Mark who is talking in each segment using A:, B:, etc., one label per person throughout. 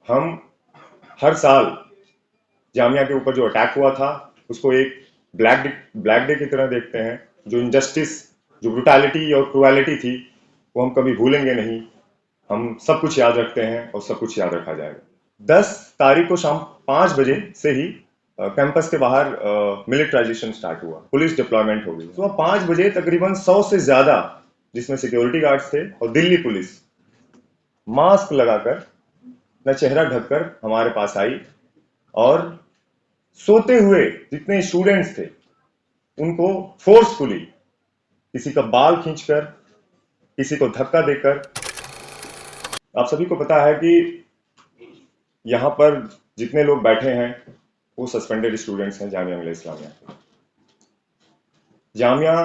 A: हम हर साल जामिया के ऊपर जो अटैक हुआ था उसको एक ब्लैक डे की तरह देखते हैं। जो इनजस्टिस, जो ब्रुटैलिटी और क्रुएलिटी थी वो हम कभी भूलेंगे नहीं। हम सब कुछ याद रखते हैं और सब कुछ याद रखा जाएगा। 10 तारीख को शाम 5 बजे से ही कैंपस के बाहर मिलिट्राइजेशन स्टार्ट हुआ, पुलिस डिप्लॉयमेंट हो गई। सुबह 5 बजे तकरीबन 100 से ज्यादा, जिसमें सिक्योरिटी गार्ड्स थे और दिल्ली पुलिस, मास्क लगाकर, न चेहरा ढककर हमारे पास आई और सोते हुए जितने स्टूडेंट्स थे उनको फोर्सफुली, किसी का बाल खींचकर, किसी को धक्का देकर। आप सभी को पता है कि यहाँ पर जितने लोग बैठे हैं वो सस्पेंडेड स्टूडेंट्स हैं जामिया मिलिया इस्लामिया। जामिया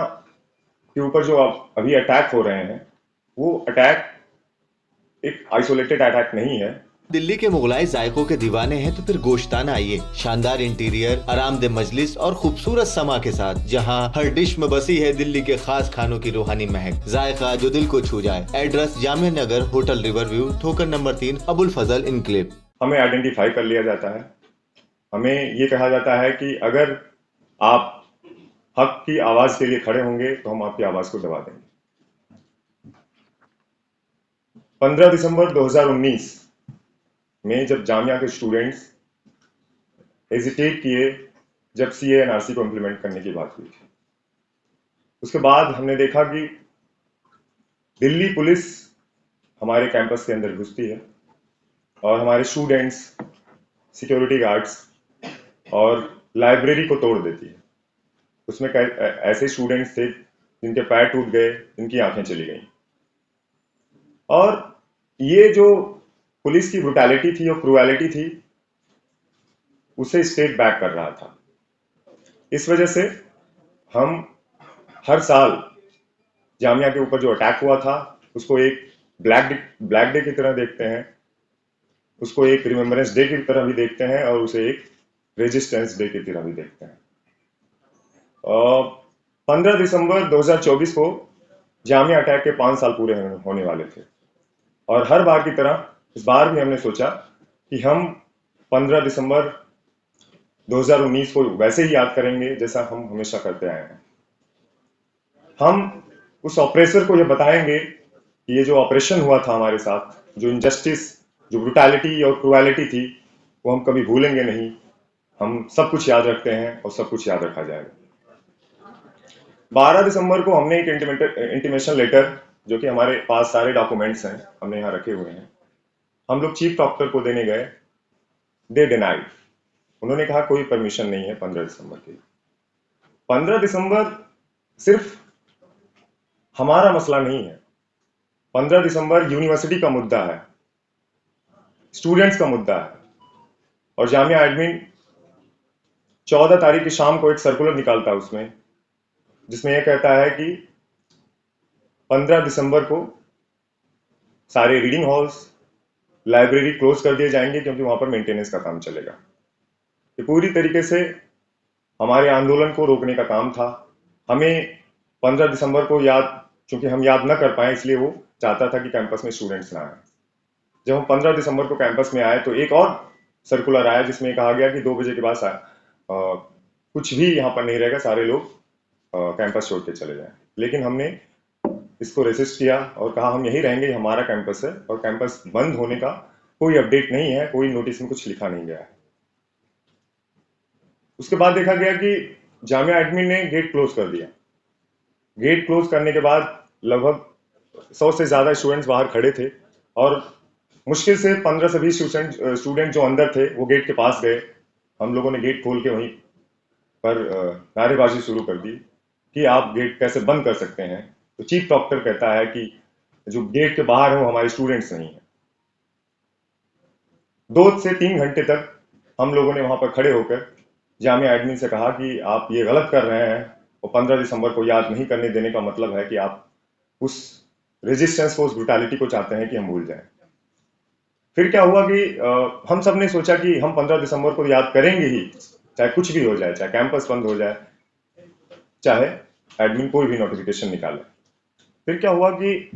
A: के ऊपर जो अभी अटैक हो रहे हैं वो अटैक एक आइसोलेटेड अटैक नहीं है।
B: दिल्ली के मुगलाई जायकों के दीवाने हैं तो फिर गोश्ताना आइए। शानदार इंटीरियर, आरामदेह मजलिस और खूबसूरत समा के साथ, जहां हर डिश में बसी है दिल्ली के खास खानों की रूहानी महक, जायका जो दिल को छू जाए। Address Jamia Nagar, hotel river view, ठोकर नंबर 3, अबुल फजल इनक्लेव।
A: हमें आइडेंटिफाई कर लिया जाता है। हमें ये कहा जाता है कि अगर आप हक की आवाज के लिए खड़े होंगे तो हम आपकी आवाज को दबा देंगे। 15 दिसंबर 2019 में जब जामिया के स्टूडेंट्स हेजिटेट किए, जब सीए एनआरसी को इंप्लीमेंट करने की बात हुई थी, उसके बाद हमने देखा कि दिल्ली पुलिस हमारे कैंपस के अंदर घुसती है और हमारे स्टूडेंट्स, सिक्योरिटी गार्ड्स और लाइब्रेरी को तोड़ देती है। उसमें ऐसे स्टूडेंट्स थे जिनके पैर टूट गए, जिनकी आंखें चली गई। और ये जो पुलिस की ब्रुटैलिटी थी और क्रूएलिटी थी उसे स्टेट बैक कर रहा था। इस वजह से हम हर साल जामिया के ऊपर जो अटैक हुआ था उसको एक ब्लैक डे की तरह देखते हैं, उसको एक रिमेम्बरेंस डे की तरह भी देखते हैं और उसे एक रेजिस्टेंस डे की तरह भी देखते हैं। 15 दिसंबर 2024 को जामिया अटैक के 5 साल पूरे होने वाले थे और हर बार की तरह इस बार भी हमने सोचा कि हम 15 दिसंबर 2019 को वैसे ही याद करेंगे जैसा हम हमेशा करते आए हैं। हम उस ऑपरेसर को यह बताएंगे कि ये जो ऑपरेशन हुआ था हमारे साथ, जो इनजस्टिस, जो ब्रुटैलिटी और क्रुएलिटी थी वो हम कभी भूलेंगे नहीं। हम सब कुछ याद रखते हैं और सब कुछ याद रखा जाएगा। 12 दिसंबर को हमने एक इंटीमेशन लेटर, जो कि हमारे पास सारे डॉक्यूमेंट्स हैं, हमने यहाँ रखे हुए हैं, हम लोग चीफ डॉक्टर को देने गए। दे डिनाइड। उन्होंने कहा कोई परमिशन नहीं है 15 दिसंबर की। 15 दिसंबर सिर्फ हमारा मसला नहीं है। 15 दिसंबर यूनिवर्सिटी का मुद्दा है, स्टूडेंट्स का मुद्दा है। और जामिया एडमिन 14 तारीख की शाम को एक सर्कुलर निकालता है उसमें, जिसमें यह कहता है कि 15 दिसंबर को सारे रीडिंग हॉल्स, लाइब्रेरी क्लोज कर दिए जाएंगे क्योंकि वहां पर मेंटेनेंस का काम चलेगा। ये पूरी तरीके से हमारे आंदोलन को रोकने का काम था। हमें 15 दिसंबर को याद, चूंकि हम याद न कर पाए, इसलिए वो चाहता था कि कैंपस में स्टूडेंट्स ना आए। जब हम 15 दिसंबर को कैंपस में आए तो एक और सर्कुलर आया जिसमें कहा गया कि 2 बजे के बाद कुछ भी यहाँ पर नहीं रहेगा, सारे लोग कैंपस छोड़ के चले जाएं। लेकिन हमने इसको रेसिस्ट किया और कहा हम यही रहेंगे, ये हमारा कैंपस है और कैंपस बंद होने का कोई अपडेट नहीं है, कोई नोटिस में कुछ लिखा नहीं गया है। उसके बाद देखा गया कि जामिया एडमिन ने गेट क्लोज कर दिया। गेट क्लोज करने के बाद लगभग 100 से ज्यादा स्टूडेंट्स बाहर खड़े थे और मुश्किल से 15 से 20 स्टूडेंट जो अंदर थे वो गेट के पास गए। हम लोगों ने गेट खोल के वहीं पर नारेबाजी शुरू कर दी कि आप गेट कैसे बंद कर सकते हैं। तो चीफ डॉक्टर कहता है कि जो गेट के बाहर है वो हमारे स्टूडेंट्स नहीं है। 2 से 3 घंटे तक हम लोगों ने वहां पर खड़े होकर जामिया एडमिन से कहा कि आप ये गलत कर रहे हैं और 15 दिसंबर को याद नहीं करने देने का मतलब है कि आप उस रेजिस्टेंस को, उस ब्रुटैलिटी को चाहते हैं कि हम भूल जाएं। फिर क्या हुआ कि हम सब ने सोचा कि हम 15 दिसंबर को याद करेंगे ही, चाहे कुछ भी हो जाए, चाहे कैंपस बंद हो जाए, चाहे एडमिन कोई भी नोटिफिकेशन निकाले। फिर क्या हुआ कि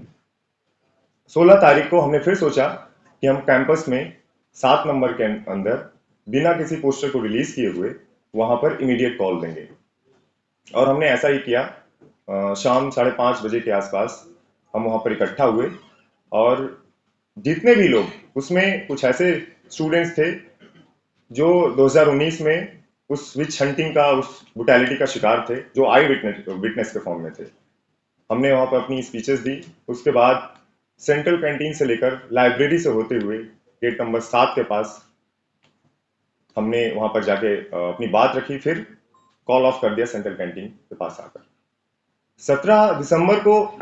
A: 16 तारीख को हमने फिर सोचा कि हम कैंपस में 7 नंबर के अंदर बिना किसी पोस्टर को रिलीज किए हुए वहां पर इमीडिएट कॉल देंगे। और हमने ऐसा ही किया। शाम 5:30 बजे के आसपास हम वहां पर इकट्ठा हुए और जितने भी लोग उसमें कुछ ऐसे स्टूडेंट्स थे जो 2019 में उस विच हंटिंग का, उस ब्रुटैलिटी का शिकार थे, जो आई विटनेस के फॉर्म में थे। हमने वहां पर अपनी स्पीचेस दी। उसके बाद सेंट्रल कैंटीन से लेकर लाइब्रेरी से होते हुए गेट नंबर 7 के पास हमने वहां पर जाके अपनी बात रखी, फिर कॉल ऑफ कर दिया सेंट्रल कैंटीन के पास आकर। 17 दिसंबर को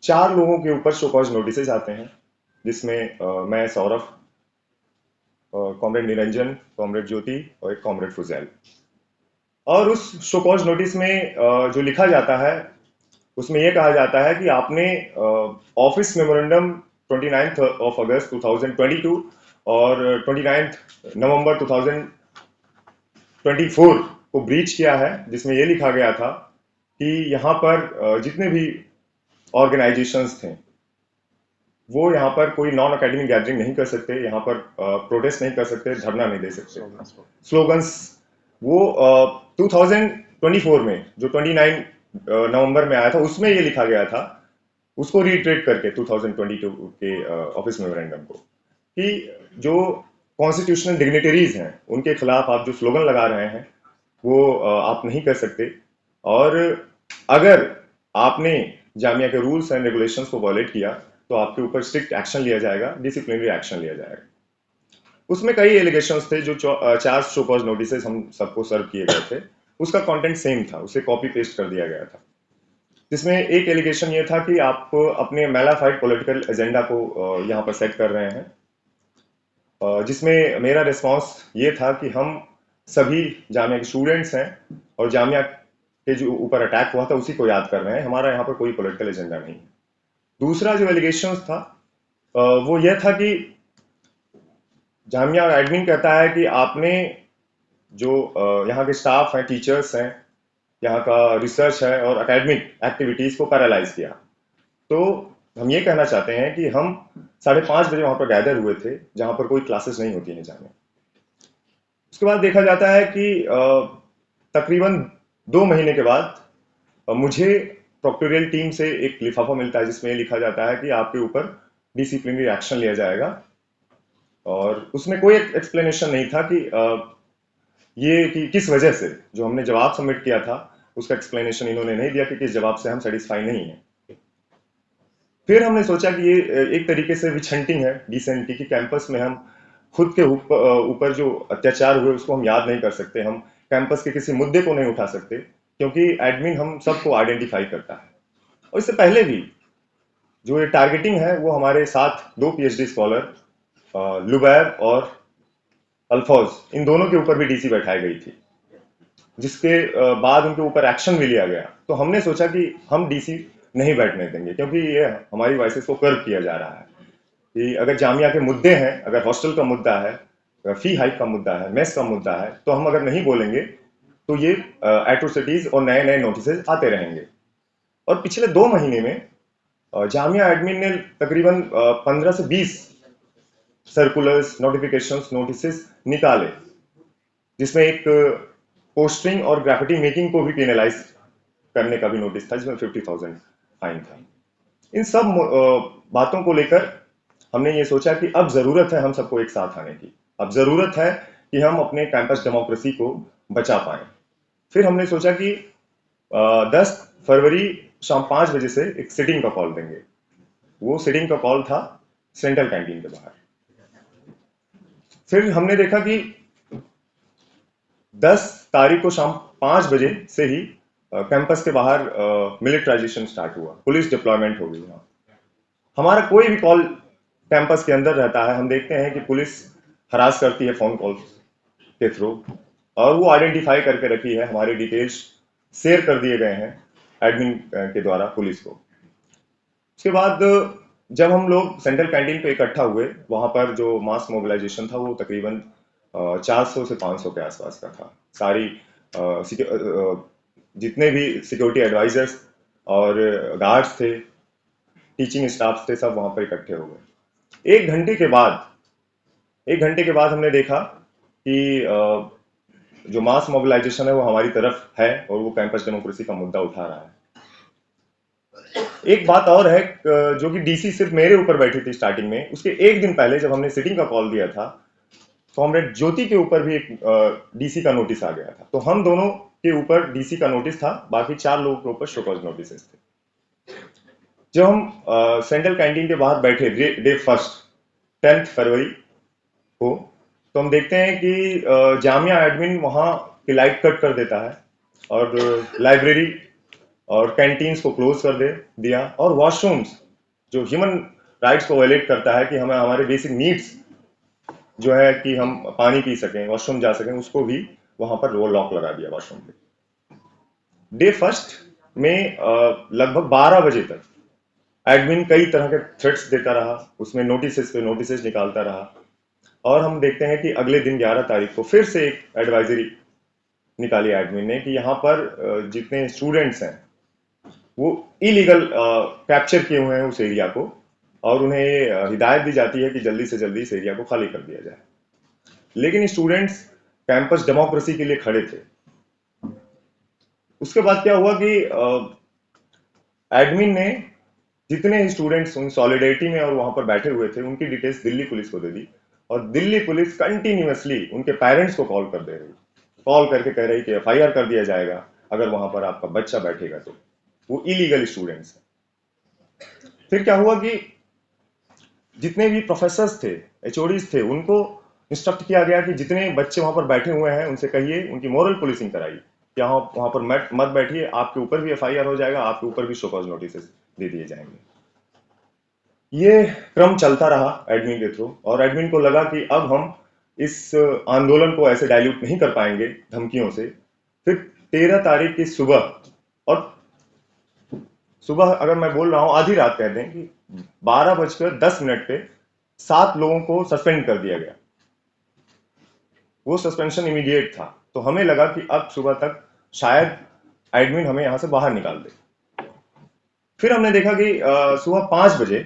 A: 4 लोगों के ऊपर शो कॉज नोटिस आते हैं, जिसमें मैं, सौरभ, कॉमरेड निरंजन, कॉमरेड ज्योति और एक कॉमरेड फुजैल। और उस शो कॉज नोटिस में जो लिखा जाता है उसमें यह कहा जाता है कि आपने ऑफिस मेमोरेंडम 29 ऑफ अगस्त 2022 और 29 नवंबर 2024 को ब्रीच किया है, जिसमें यह लिखा गया था कि यहाँ पर जितने भी ऑर्गेनाइजेशंस थे वो यहाँ पर कोई नॉन एकेडमिक गैदरिंग नहीं कर सकते, यहाँ पर प्रोटेस्ट नहीं कर सकते, धरना नहीं दे सकते। स्लोगन्स वो 2024 में जो 29 नवंबर में आया था उसमें ये लिखा गया था, उसको रिट्रेट करके 2022 के ऑफिस मेमोरेंडम को, कि जो कॉन्स्टिट्यूशनल डिग्निटरीज हैं उनके खिलाफ आप जो स्लोगन लगा रहे हैं वो आप नहीं कर सकते। और अगर आपने जामिया के रूल्स एंड रेगुलेशंस को वॉयलेट किया तो आपके ऊपर स्ट्रिक्ट एक्शन लिया जाएगा, डिसिप्लिनरी एक्शन लिया जाएगा। उसमें कई एलिगेशंस थे, जो 4 शो कॉज नोटिस हम सबको सर्व किए गए थे, उसका कंटेंट सेम था, उसे कॉपी पेस्ट कर दिया गया था। जिसमें एक एलिगेशन ये था कि आप अपने मेलाफाइड पॉलिटिकल एजेंडा को यहाँ पर सेट कर रहे हैं, जिसमें मेरा रिस्पांस ये था कि हम सभी जामिया के स्टूडेंट्स हैं और जामिया के जो ऊपर अटैक हुआ था उसी को याद कर रहे हैं, हमारा यहाँ पर कोई पॉलिटिकल एजेंडा नहीं है। दूसरा जो एलिगेशन था वो यह था कि जामिया एडमिन कहता है कि आपने जो यहाँ के स्टाफ हैं, टीचर्स हैं, यहाँ का रिसर्च है और एकेडमिक एक्टिविटीज को पैरालाइज किया। तो हम ये कहना चाहते हैं कि हम 5:30 बजे वहां पर गैदर हुए थे, जहां पर कोई क्लासेस नहीं होती हैं जाने। उसके बाद देखा जाता है कि तकरीबन 2 महीने के बाद मुझे प्रोक्टोरियल टीम से एक लिफाफा मिलता है जिसमें लिखा जाता है कि आपके ऊपर डिसिप्लिनरी एक्शन लिया जाएगा। और उसमें कोई एक्सप्लेनेशन नहीं था कि ये कि किस वजह से, जो हमने जवाब सबमिट किया था उसका एक्सप्लेनेशन इन्होंने नहीं दिया कि किस जवाब से हम सेटिस्फाई नहीं है। फिर हमने सोचा कि ये एक तरीके से विच हंटिंग है, डिसेंटी, कि कैंपस में हम खुद के ऊपर जो अत्याचार हुए उसको हम याद नहीं कर सकते, हम कैंपस के किसी मुद्दे को नहीं उठा सकते, क्योंकि एडमिन हम सबको आइडेंटिफाई करता है। और इससे पहले भी जो ये टारगेटिंग है वो हमारे साथ 2 पीएचडी स्कॉलर लुबैब और अल्फोज, इन दोनों के ऊपर भी डीसी बैठाई गई थी, जिसके बाद उनके ऊपर एक्शन भी लिया गया। तो हमने सोचा कि हम डीसी नहीं बैठने देंगे, क्योंकि ये हमारी वॉइसेस को कर्व किया जा रहा है कि अगर जामिया के मुद्दे हैं, अगर हॉस्टल का मुद्दा है, फी हाइक का मुद्दा है, मेस का मुद्दा है, तो हम अगर नहीं बोलेंगे तो ये एट्रोसिटीज और नए नए नोटिस आते रहेंगे। और पिछले 2 महीने में जामिया एडमिन ने तकरीबन 15 से 20 सर्कुलर्स, नोटिफिकेशंस, नोटिस निकाले, जिसमें एक पोस्टरिंग और ग्राफिटी मेकिंग को भी पेनलाइज करने का भी नोटिस था, जिसमें 50,000 फाइन था। इन सब बातों को लेकर हमने ये सोचा कि अब जरूरत है हम सबको एक साथ आने की, अब जरूरत है कि हम अपने कैंपस डेमोक्रेसी को बचा पाए। फिर हमने सोचा कि 10 फरवरी शाम 5 बजे से एक सिटिंग का कॉल देंगे। वो सिटिंग का कॉल था सेंट्रल कैंटीन के बाहर। फिर हमने देखा कि 10 तारीख को शाम 5 बजे से ही कैंपस के बाहर मिलिट्राइजेशन स्टार्ट हुआ, पुलिस डिप्लॉयमेंट हो गई। हमारा कोई भी कॉल कैंपस के अंदर रहता है, हम देखते हैं कि पुलिस हरास करती है फोन कॉल के थ्रू, और वो आइडेंटिफाई करके रखी है, हमारे डिटेल्स शेयर कर दिए गए हैं एडमिन के द्वारा पुलिस को। उसके बाद जब हम लोग सेंट्रल कैंटीन पे इकट्ठा हुए, वहां पर जो मास मोबिलाइजेशन था वो तकरीबन 400 से 500 के आसपास का था। सारी जितने भी सिक्योरिटी एडवाइजर्स और गार्ड्स थे, टीचिंग स्टाफ थे, सब वहां पर इकट्ठे हो गए। 1 घंटे के बाद 1 घंटे के बाद हमने देखा कि जो मास मोबिलाइजेशन है वो हमारी तरफ है और वो कैंपस डेमोक्रेसी का मुद्दा उठा रहा है। एक बात और है जो कि डीसी सिर्फ मेरे ऊपर बैठी थी स्टार्टिंग में, उसके 1 दिन पहले जब हमने सिटिंग का कॉल दिया था, कॉमरेड ज्योति के ऊपर भी एक डीसी का नोटिस आ गया था। तो हम दोनों के ऊपर डीसी का नोटिस था, बाकी 4 लोगों के ऊपर शो कॉज नोटिसेस थे। जब हम सेंट्रल कैंटीन के बाहर बैठे डे फर्स्ट 10 फरवरी को, तो हम देखते हैं कि जामिया एडमिन वहां की लाइट कट कर देता है और लाइब्रेरी और कैंटीन्स को क्लोज कर दिया, और वॉशरूम्स जो ह्यूमन राइट्स को वायलेट करता है कि हमें हमारे बेसिक नीड्स जो है कि हम पानी पी सकें, वॉशरूम जा सकें, उसको भी वहां पर लॉक लगा दिया वॉशरूम पे। डे फर्स्ट में लगभग 12 बजे तक एडमिन कई तरह के थ्रेट्स देता रहा, उसमें नोटिसेस पे नोटिसेस निकालता रहा, और हम देखते हैं कि अगले दिन 11 तारीख को फिर से एक एडवाइजरी निकाली एडमिन ने कि यहाँ पर जितने स्टूडेंट्स हैं वो इलीगल कैप्चर किए हुए हैं उस एरिया को, और उन्हें हिदायत दी जाती है कि जल्दी से जल्दी इस एरिया को खाली कर दिया जाए। लेकिन स्टूडेंट्स कैंपस डेमोक्रेसी के लिए खड़े थे। उसके बाद क्या हुआ कि एडमिन ने जितने स्टूडेंट्स उन सॉलिडेरिटी में और वहां पर बैठे हुए थे उनकी डिटेल्स दिल्ली पुलिस को दे दी, और दिल्ली पुलिस कंटिन्यूअसली उनके पेरेंट्स को कॉल कर दे रही, कॉल करके कह रही कि एफआईआर कर दिया जाएगा अगर वहां पर आपका बच्चा बैठेगा तो। वो इलीगल स्टूडेंट्स हैं। फिर क्या हुआ कि जितने भी प्रोफेसर्स थे, एचओडीज थे, उनको इंस्ट्रक्ट किया गया कि जितने बच्चे वहां पर बैठे हुए हैं उनसे कहिए, उनकी मोरल पुलिसिंग कराइए, यहाँ वहां पर मत बैठिए, आपके ऊपर भी एफआईआर हो जाएगा, आपके ऊपर भी शो कॉज नोटिस दे दिए जाएंगे। ये क्रम चलता रहा एडमिन के थ्रू, और एडमिन को लगा कि अब हम इस आंदोलन को ऐसे डाइल्यूट नहीं कर पाएंगे धमकियों से। फिर 13 तारीख की सुबह, और सुबह अगर मैं बोल रहा हूं आधी रात कह दें कि 12:10 पे 7 लोगों को सस्पेंड कर दिया गया। वो सस्पेंशन इमीडिएट था, तो हमें लगा कि अब सुबह तक शायद एडमिन हमें यहां से बाहर निकाल दे। फिर हमने देखा कि सुबह 5 बजे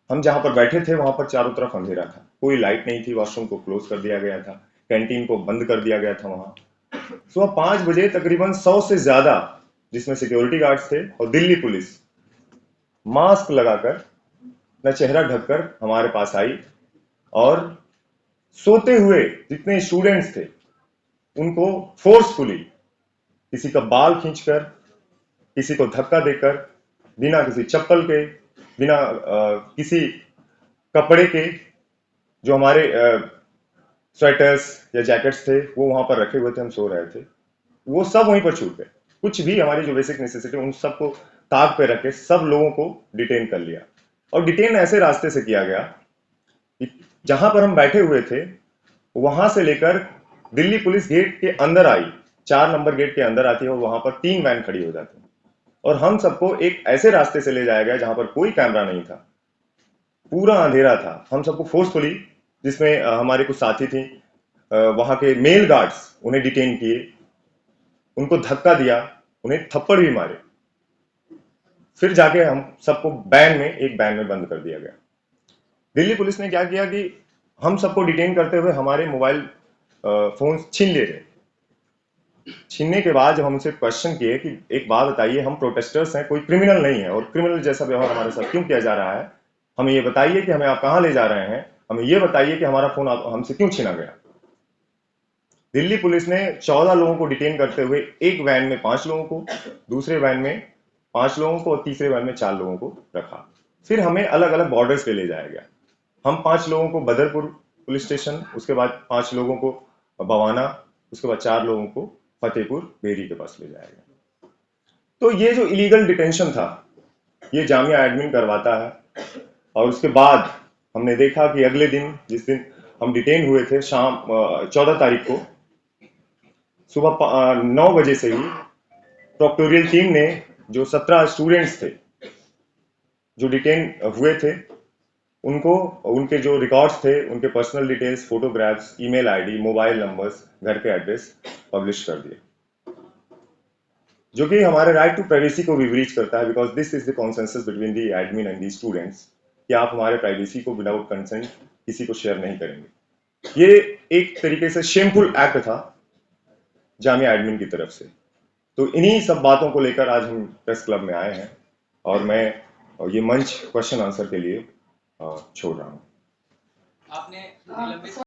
A: हम जहां पर बैठे थे वहां पर चारों तरफ अंधेरा था, कोई लाइट नहीं थी, वॉशरूम को क्लोज कर दिया गया था, कैंटीन को बंद कर दिया गया था वहां। सुबह 5 बजे तकरीबन 100 से ज्यादा, जिसमें सिक्योरिटी गार्ड्स थे और दिल्ली पुलिस, मास्क लगाकर, न चेहरा ढककर हमारे पास आई, और सोते हुए जितने स्टूडेंट्स थे उनको फोर्सफुली किसी का बाल खींचकर, किसी को धक्का देकर, बिना किसी चप्पल के, बिना किसी कपड़े के, जो हमारे स्वेटर्स या जैकेट्स थे वो वहां पर रखे हुए थे, हम सो रहे थे, वो सब वहीं पर छूट गए। कुछ भी हमारी जो बेसिक नेसेसिटी उन सबको ताक पे रख के सब लोगों को डिटेन कर लिया, और डिटेन ऐसे रास्ते से किया गया कि जहां पर हम बैठे हुए थे वहां से लेकर दिल्ली पुलिस गेट के अंदर आई, 4 नंबर गेट के अंदर आती है, और वहां पर 3 वैन खड़ी हो जाती है, और हम सबको एक ऐसे रास्ते से ले जाया गया जहां पर कोई कैमरा नहीं था, पूरा अंधेरा था। हम सबको फोर्सफुली, जिसमें हमारे कुछ साथी थी, वहां के मेल गार्ड्स, उन्हें डिटेन किए, उनको धक्का दिया, उन्हें थप्पड़ भी मारे, फिर जाके हम सबको एक बैन में बंद कर दिया गया। दिल्ली पुलिस ने क्या किया कि हम सबको डिटेन करते हुए हमारे मोबाइल फोन छीन ले रहे। छीनने के बाद जब हम उनसे क्वेश्चन किए कि एक बात बताइए, हम प्रोटेस्टर्स हैं, कोई क्रिमिनल नहीं है, और क्रिमिनल जैसा व्यवहार हमारे साथ क्यों किया जा रहा है, हमें ये बताइए कि हमें आप कहां ले जा रहे हैं, हमें ये बताइए कि हमारा फोन हमसे क्यों छीना गया। दिल्ली पुलिस ने 14 लोगों को डिटेन करते हुए एक वैन में 5 लोगों को, दूसरे वैन में 5 लोगों को, और तीसरे वैन में 4 लोगों को रखा। फिर हमें अलग अलग बॉर्डर्स पे ले जाया गया। हम 5 लोगों को बदरपुर पुलिस स्टेशन, उसके बाद 5 लोगों को बवाना, उसके बाद 4 लोगों को फतेहपुर बेरी के पास ले जाया गया। तो ये जो इलीगल डिटेंशन था ये जामिया एडमिन करवाता है। और उसके बाद हमने देखा कि अगले दिन, जिस दिन हम डिटेन हुए थे, शाम 14 तारीख को सुबह 9 बजे से ही प्रोक्टोरियल टीम ने जो 17 स्टूडेंट्स थे जो डिटेन हुए थे, उनको उनके जो रिकॉर्ड्स थे, उनके personal details, photographs, email ID, mobile numbers, घर के एड्रेस पब्लिश कर दिए, जो कि हमारे राइट टू प्राइवेसी को भी ब्रीच करता है, because this is the consensus between the admin and the students कि आप हमारे प्राइवेसी को विदाउट कंसेंट किसी को शेयर नहीं करेंगे। ये एक तरीके से शेमफुल एक्ट था जामिया एडमिन की तरफ से। तो इन्हीं सब बातों को लेकर आज हम प्रेस क्लब में आए हैं और मैं ये मंच क्वेश्चन आंसर के लिए छोड़ रहा हूँ।
C: आपने